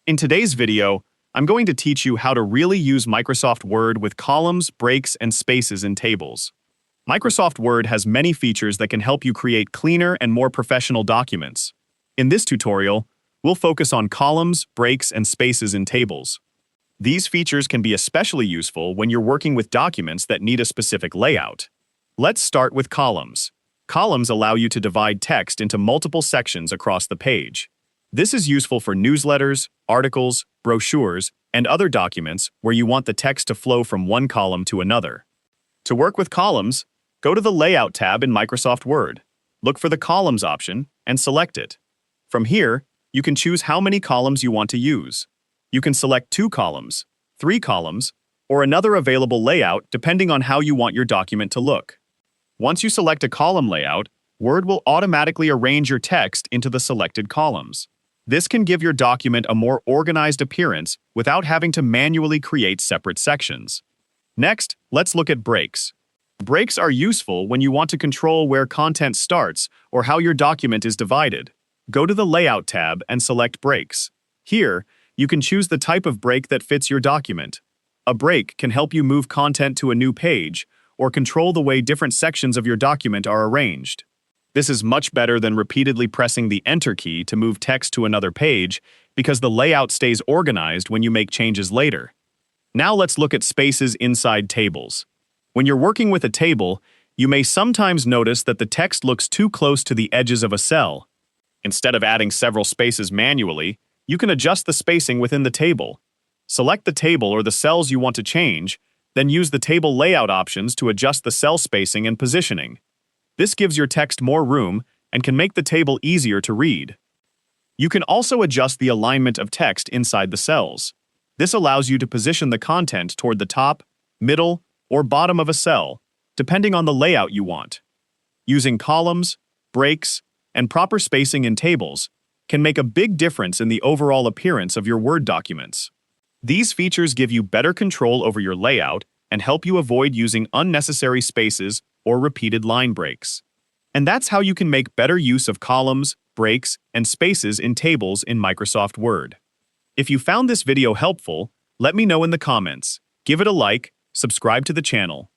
In today's video, I'm going to teach you how to really use Microsoft Word with columns, breaks, and spaces in tables. Microsoft Word has many features that can help you create cleaner and more professional documents. In this tutorial, we'll focus on columns, breaks, and spaces in tables. These features can be especially useful when you're working with documents that need a specific layout. Let's start with columns. Columns allow you to divide text into multiple sections across the page. This is useful for newsletters, articles, brochures, and other documents where you want the text to flow from one column to another. To work with columns, go to the Layout tab in Microsoft Word. Look for the Columns option and select it. From here, you can choose how many columns you want to use. You can select 2 columns, 3 columns, or another available layout depending on how you want your document to look. Once you select a column layout, Word will automatically arrange your text into the selected columns. This can give your document a more organized appearance without having to manually create separate sections. Next, let's look at breaks. Breaks are useful when you want to control where content starts or how your document is divided. Go to the Layout tab and select Breaks. Here, you can choose the type of break that fits your document. A break can help you move content to a new page or control the way different sections of your document are arranged. This is much better than repeatedly pressing the Enter key to move text to another page because the layout stays organized when you make changes later. Now let's look at spaces inside tables. When you're working with a table, you may sometimes notice that the text looks too close to the edges of a cell. Instead of adding several spaces manually, you can adjust the spacing within the table. Select the table or the cells you want to change, then use the table layout options to adjust the cell spacing and positioning. This gives your text more room and can make the table easier to read. You can also adjust the alignment of text inside the cells. This allows you to position the content toward the top, middle, or bottom of a cell, depending on the layout you want. Using columns, breaks, and proper spacing in tables can make a big difference in the overall appearance of your Word documents. These features give you better control over your layout and help you avoid using unnecessary spaces or repeated line breaks. And that's how you can make better use of columns, breaks, and spaces in tables in Microsoft Word. If you found this video helpful, let me know in the comments. Give it a like, subscribe to the channel,